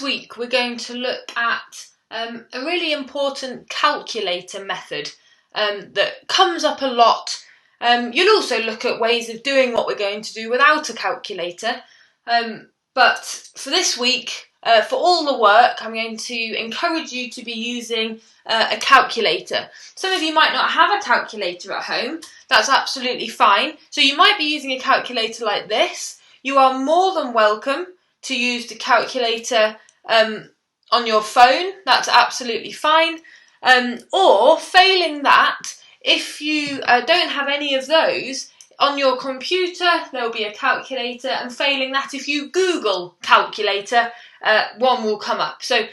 week we're going to look at a really important calculator method that comes up a lot. You'll also look at ways of doing what we're going to do without a calculator. But for this week, for all the work, I'm going to encourage you to be using a calculator. Some of you might not have a calculator at home. That's absolutely fine. So you might be using a calculator like this. You are more than welcome to use the calculator on your phone. That's absolutely fine. Or failing that, if you don't have any of those, on your computer there'll be a calculator, and failing that, if you Google calculator, one will come up. So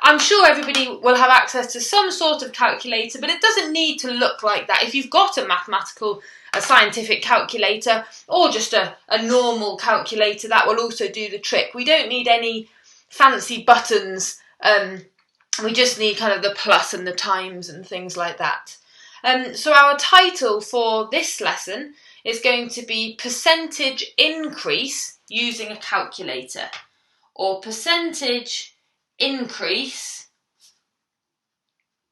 I'm sure everybody will have access to some sort of calculator, but it doesn't need to look like that. If you've got a scientific calculator, or just a normal calculator, that will also do the trick. We don't need any fancy buttons. We just need kind of the plus and the times and things like that. So our title for this lesson is going to be percentage increase using a calculator, or percentage increase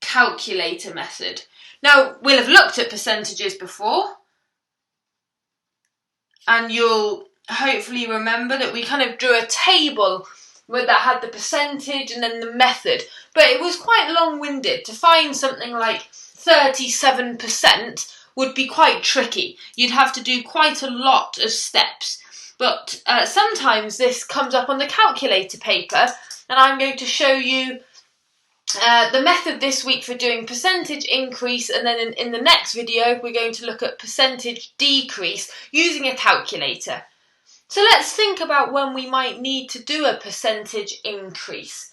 calculator method. Now, we'll have looked at percentages before, and you'll hopefully remember that we kind of drew a table that had the percentage and then the method, but it was quite long-winded. To find something like 37% would be quite tricky. You'd have to do quite a lot of steps. But sometimes this comes up on the calculator paper, and I'm going to show you the method this week for doing percentage increase, and then in the next video we're going to look at percentage decrease using a calculator. So let's think about when we might need to do a percentage increase.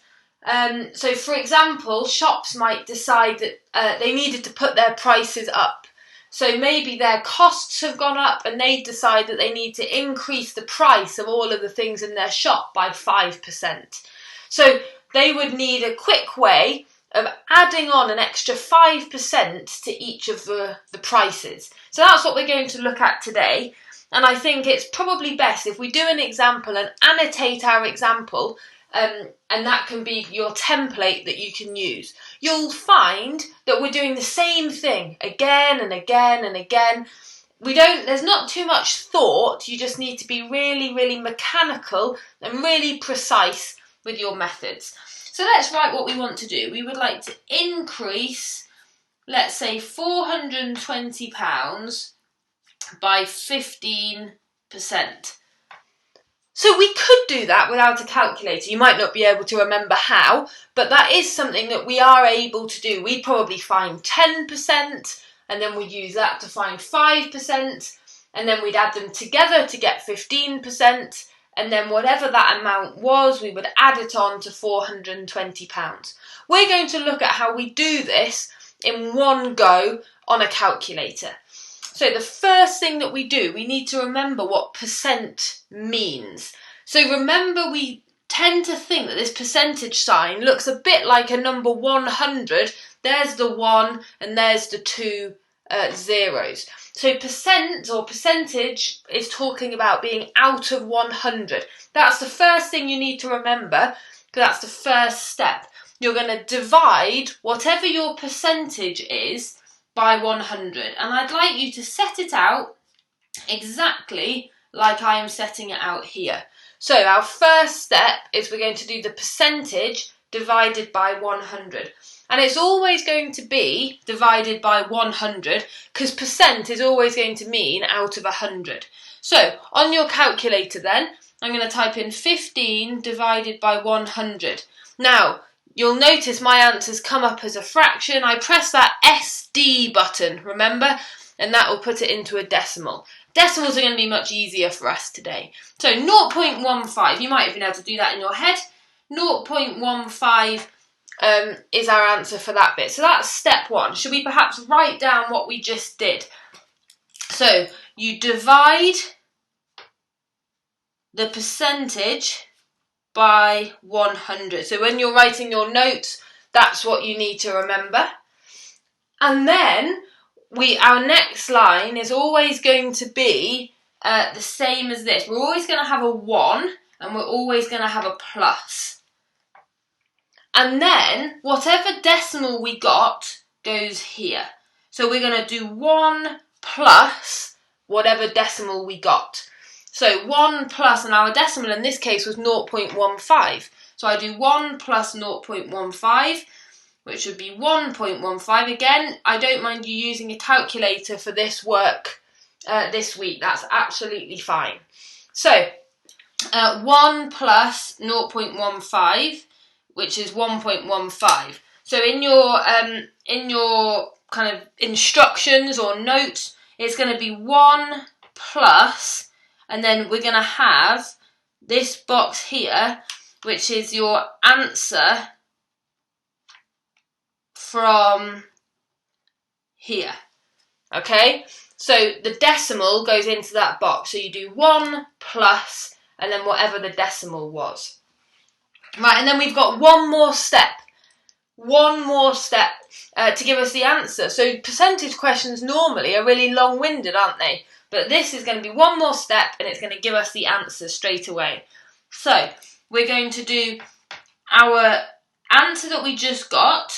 So for example, shops might decide that they needed to put their prices up. So maybe their costs have gone up and they decide that they need to increase the price of all of the things in their shop by 5%. So they would need a quick way of adding on an extra 5% to each of the prices. So that's what we're going to look at today. And I think it's probably best if we do an example and annotate our example, and that can be your template that you can use. You'll find that we're doing the same thing again and again and again. There's not too much thought. You just need to be really, really mechanical and really precise with your methods. So let's write what we want to do. We would like to increase, let's say, £420 by 15%. So we could do that without a calculator. You might not be able to remember how, but that is something that we are able to do. We'd probably find 10%, and then we'd use that to find 5%, and then we'd add them together to get 15%, and then whatever that amount was, we would add it on to £420. We're going to look at how we do this in one go on a calculator. So the first thing that we do, we need to remember what percent means. So remember, we tend to think that this percentage sign looks a bit like a number 100. There's the 1 and there's the 2 zeros. So percent or percentage is talking about being out of 100. That's the first thing you need to remember, because that's the first step. You're going to divide whatever your percentage is by 100, and I'd like you to set it out exactly like I am setting it out here. So our first step is we're going to do the percentage divided by 100, and it's always going to be divided by 100 because percent is always going to mean out of 100. So on your calculator then, I'm going to type in 15 divided by 100. Now you'll notice my answers come up as a fraction. I press that SD button, remember? And that will put it into a decimal. Decimals are going to be much easier for us today. So 0.15, you might have been able to do that in your head. 0.15 is our answer for that bit. So that's step one. Should we perhaps write down what we just did? So you divide the percentage by 100. So when you're writing your notes, that's what you need to remember. And then our next line is always going to be the same as this. We're always going to have a 1 and we're always going to have a plus. And then whatever decimal we got goes here. So we're going to do 1 plus whatever decimal we got. So 1 plus, and our decimal in this case was 0.15. So I do 1 plus 0.15, which would be 1.15. Again, I don't mind you using a calculator for this work this week. That's absolutely fine. So 1 plus 0.15, which is 1.15. So in your kind of instructions or notes, it's going to be 1 plus, and then we're going to have this box here, which is your answer from here. Okay, so the decimal goes into that box. So you do 1 plus, and then whatever the decimal was. Right, and then we've got one more step to give us the answer. So percentage questions normally are really long-winded, aren't they? But this is going to be one more step, and it's going to give us the answer straight away. So we're going to do our answer that we just got,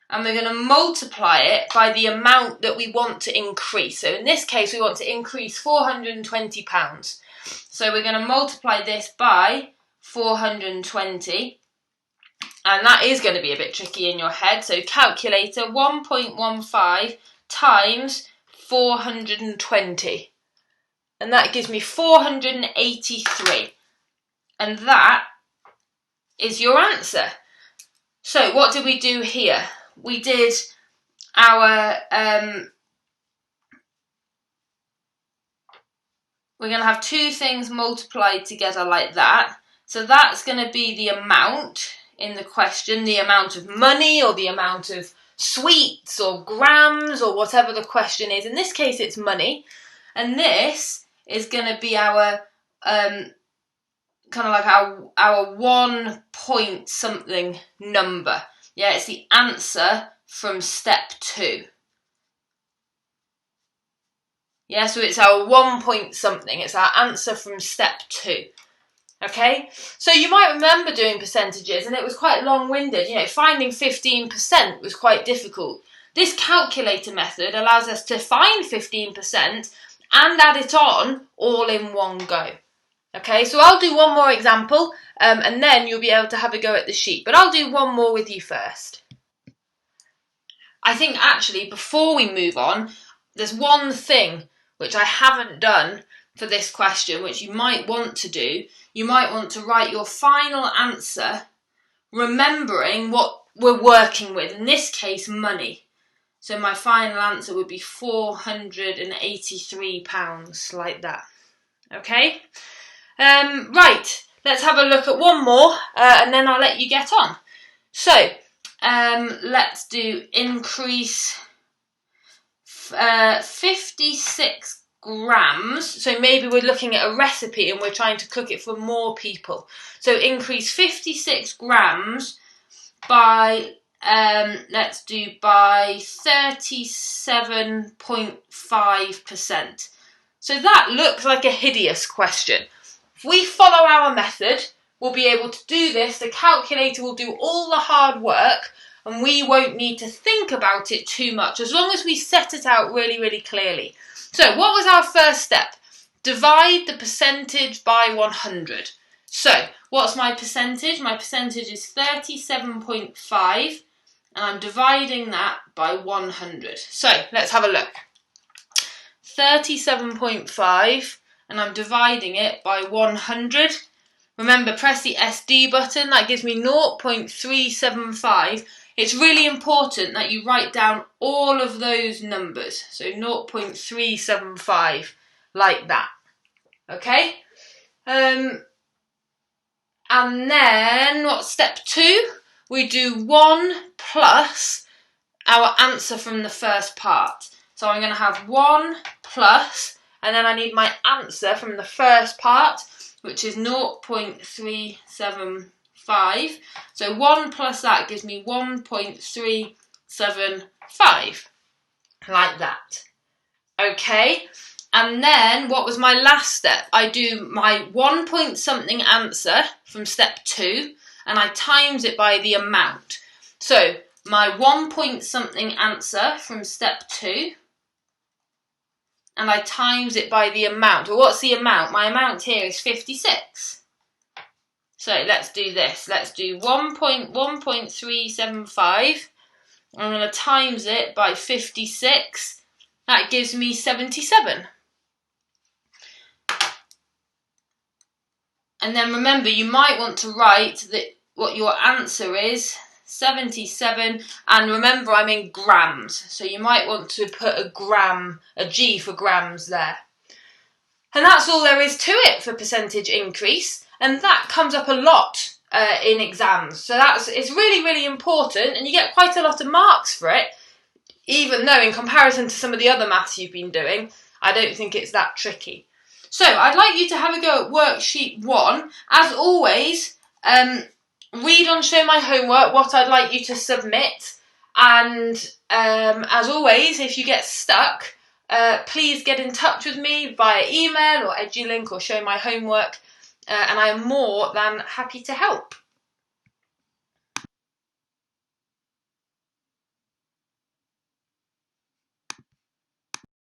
and we're going to multiply it by the amount that we want to increase. So in this case, we want to increase £420. So we're going to multiply this by 420, and that is going to be a bit tricky in your head. So calculator, 1.15 times 420, and that gives me 483, and that is your answer. So what did we do here? We did our we're going to have two things multiplied together like that. So that's going to be the amount in the question, the amount of money or the amount of sweets or grams or whatever the question is. In this case, it's money. And this is going to be our kind of like our 1 point something number. Yeah, it's the answer from step 2. Yeah, so it's our 1 point something. It's our answer from step 2. Okay, so you might remember doing percentages, and it was quite long-winded. You know, finding 15% was quite difficult. This calculator method allows us to find 15% and add it on all in one go. Okay, so I'll do one more example, and then you'll be able to have a go at the sheet. But I'll do one more with you first. I think actually, before we move on, there's one thing which I haven't done for this question, which you might want to do. You might want to write your final answer, remembering what we're working with. In this case, money. So my final answer would be £483, like that. Okay? Right, let's have a look at one more, and then I'll let you get on. So, let's do increase 56 grams. So maybe we're looking at a recipe and we're trying to cook it for more people. So increase 56 grams by, let's do by 37.5%. So that looks like a hideous question. If we follow our method, we'll be able to do this. The calculator will do all the hard work, and we won't need to think about it too much, as long as we set it out really, really clearly. So what was our first step? Divide the percentage by 100. So what's my percentage? My percentage is 37.5, and I'm dividing that by 100. So let's have a look. 37.5, and I'm dividing it by 100. Remember, press the SD button. That gives me 0.375. It's really important that you write down all of those numbers. So 0.375, like that. Okay? And then, what's step 2? We do 1 plus our answer from the first part. So I'm going to have 1 plus, and then I need my answer from the first part, which is 0.375. So 1 plus that gives me 1.375, like that. Okay, and then what was my last step? I do my 1 point something answer from step 2, and I times it by the amount. So my 1 point something answer from step 2, and I times it by the amount. Well, what's the amount? My amount here is 56. So let's do this. Let's do 1.375. I'm going to times it by 56. That gives me 77. And then remember, you might want to write that what your answer is, 77, and remember I'm in grams, so you might want to put a gram, a G for grams there. And that's all there is to it for percentage increase, and that comes up a lot in exams. So it's really, really important, and you get quite a lot of marks for it, even though in comparison to some of the other maths you've been doing, I don't think it's that tricky. So I'd like you to have a go at worksheet 1. As always, read on Show My Homework what I'd like you to submit. And as always, if you get stuck, please get in touch with me via email or EduLink or Show My Homework. And I am more than happy to help.